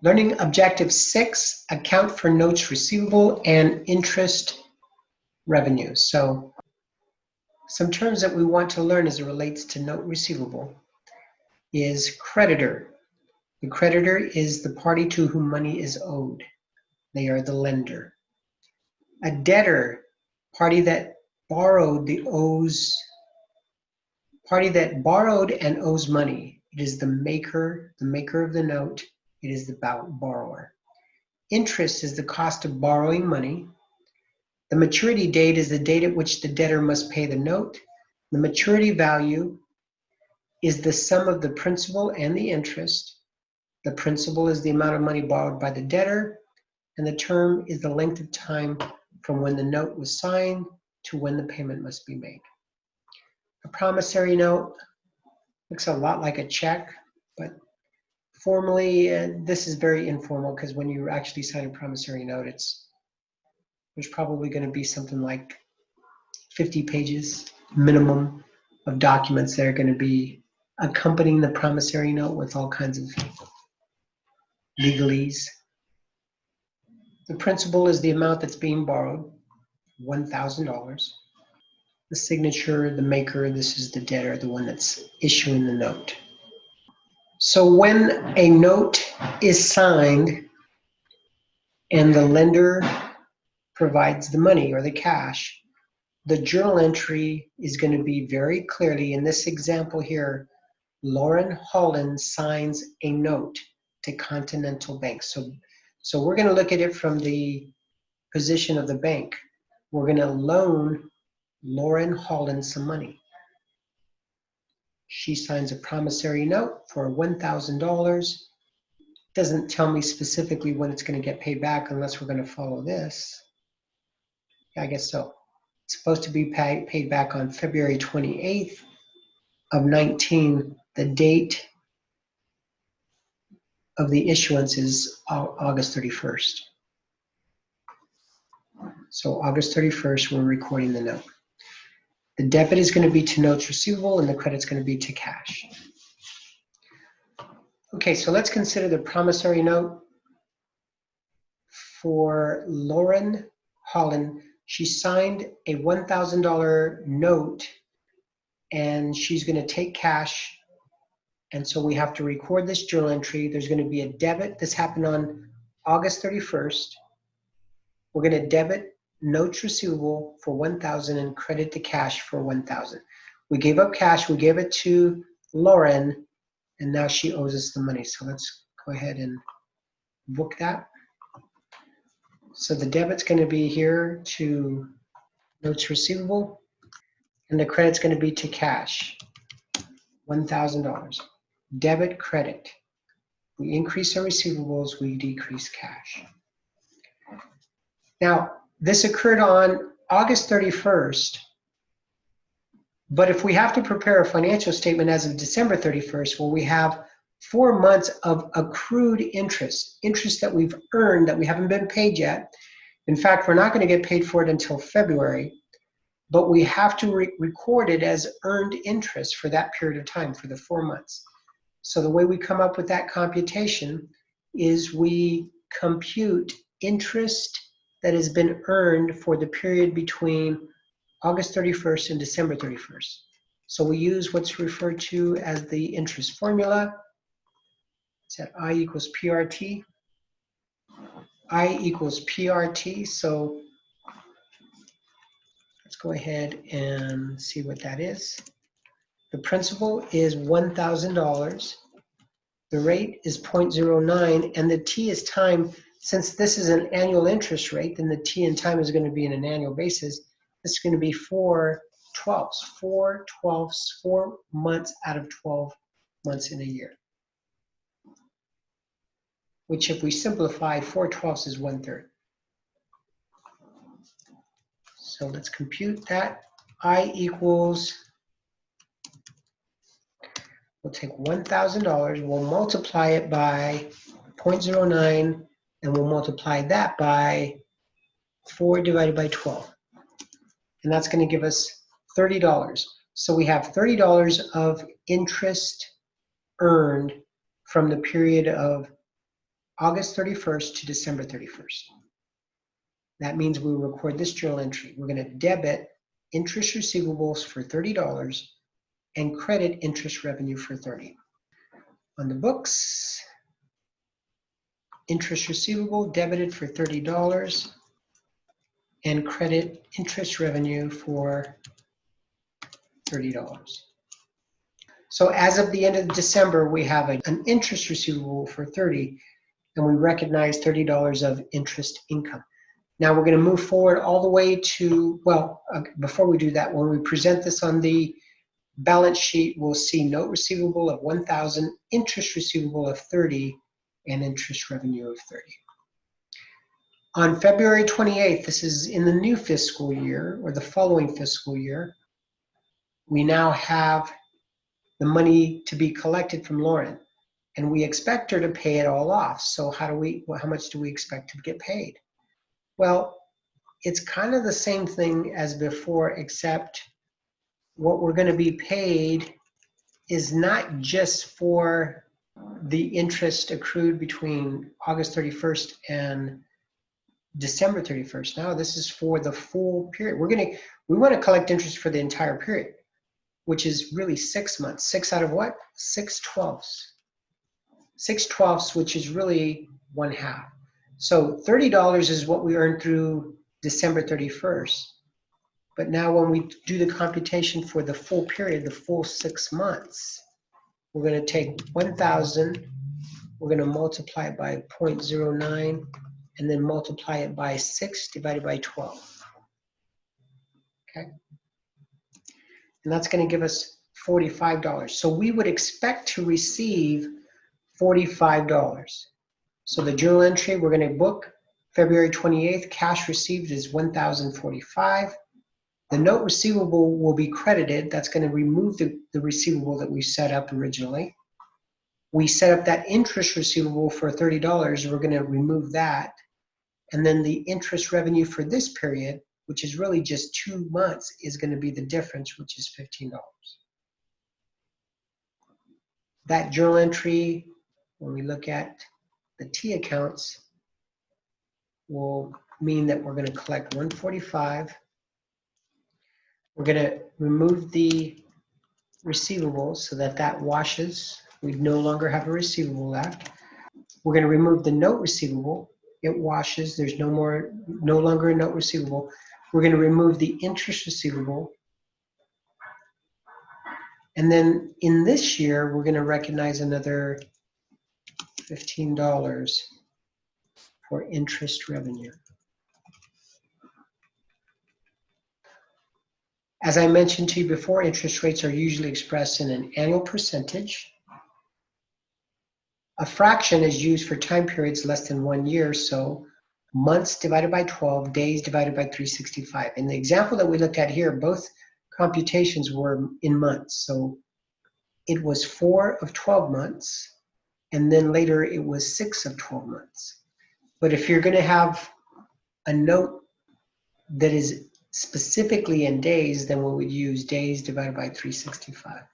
Learning Objective 6, account for notes receivable and interest revenue. So some terms that we want to learn as it relates to note receivable is creditor. The creditor is the party to whom money is owed. They are the lender. A debtor, party that borrowed and owes money. It is the maker of the note. It is the borrower. Interest is the cost of borrowing money. The maturity date is the date at which the debtor must pay the note. The maturity value is the sum of the principal and the interest. The principal is the amount of money borrowed by the debtor, and the term is the length of time from when the note was signed to when the payment must be made. A promissory note looks a lot like a check, but formally, this is very informal because when you actually sign a promissory note, there's probably going to be something like 50 pages minimum of documents that are going to be accompanying the promissory note with all kinds of legalese. The principal is the amount that's being borrowed, $1,000. The signature, the maker, this is the debtor, the one that's issuing the note. So when a note is signed and the lender provides the money or the cash, the journal entry is going to be very clearly, in this example here, Lauren Holland signs a note to Continental Bank. So we're going to look at it from the position of the bank. We're going to loan Lauren Holland some money. She signs a promissory note for $1,000. Doesn't tell me specifically when it's going to get paid back unless we're going to follow this. Yeah, I guess so. It's supposed to be paid back on February 28th of 19. The date of the issuance is August 31st. So August 31st, we're recording the note. The debit is going to be to notes receivable and the credit's going to be to cash. Okay, so let's consider the promissory note for Lauren Holland. She signed a $1,000 note and she's going to take cash. And so we have to record this journal entry. There's going to be a debit. This happened on August 31st. We're going to debit notes receivable for $1,000 and credit the cash for $1,000. We gave up cash. We gave it to Lauren, and now she owes us the money. So let's go ahead and book that. So the debit's going to be here to notes receivable, and the credit's going to be to cash, $1,000. Debit, credit. We increase our receivables, we decrease cash. Now, this occurred on August 31st, but if we have to prepare a financial statement as of December 31st, well, we have 4 months of accrued interest that we've earned that we haven't been paid yet. In fact, we're not going to get paid for it until February, but we have to record it as earned interest for that period of time, for the 4 months. So the way we come up with that computation is we compute interest that has been earned for the period between August 31st and December 31st. So we use what's referred to as the interest formula. It's at I equals PRT. I equals PRT. So let's go ahead and see what that is. The principal is $1,000. The rate is 0.09, and the T is time. Since this is an annual interest rate, then the T in time is going to be in an annual basis. This is going to be 4 twelfths, 4 months out of 12 months in a year. Which, if we simplify, 4/12 is 1/3. So let's compute that. I equals, we'll take $1,000, we'll multiply it by 0.09, and we'll multiply that by 4 divided by 12. And that's going to give us $30. So we have $30 of interest earned from the period of August 31st to December 31st. That means we'll record this journal entry. We're going to debit interest receivables for $30 and credit interest revenue for $30. On the books, interest receivable debited for $30 and credit interest revenue for $30. So as of the end of December, we have an interest receivable for $30, and we recognize $30 of interest income. Now we're going to move forward all the way to, well, before we do that, when we present this on the balance sheet, we'll see note receivable of $1,000, interest receivable of $30, and interest revenue of $30. On February 28th, this is in the new fiscal year, or the following fiscal year, we now have the money to be collected from Lauren, and we expect her to pay it all off. So how much do we expect to get paid? Well, it's kind of the same thing as before, except what we're going to be paid is not just for the interest accrued between August 31st and December 31st. Now this is for the full period. We want to collect interest for the entire period, which is really 6 months. 6 out of what? 6/12. 6/12, which is really 1/2. So $30 is what we earned through December 31st. But now when we do the computation for the full period, the full 6 months, we're going to take 1,000, we're going to multiply it by 0.09, and then multiply it by 6 divided by 12. Okay? And that's going to give us $45. So we would expect to receive $45. So the journal entry we're going to book February 28th, cash received is $1,045. The note receivable will be credited. That's going to remove the receivable that we set up originally. We set up that interest receivable for $30. We're going to remove that. And then the interest revenue for this period, which is really just 2 months, is going to be the difference, which is $15. That journal entry, when we look at the T accounts, will mean that we're going to collect $145. We're going to remove the receivables so that washes. We no longer have a receivable left. We're going to remove the note receivable. It washes. There's no longer a note receivable. We're going to remove the interest receivable. And then in this year, we're going to recognize another $15 for interest revenue. As I mentioned to you before, interest rates are usually expressed in an annual percentage. A fraction is used for time periods less than 1 year, so months divided by 12, days divided by 365. In the example that we looked at here, both computations were in months. So it was 4 of 12 months, and then later it was 6 of 12 months. But if you're going to have a note that is specifically in days, then we would use days divided by 365.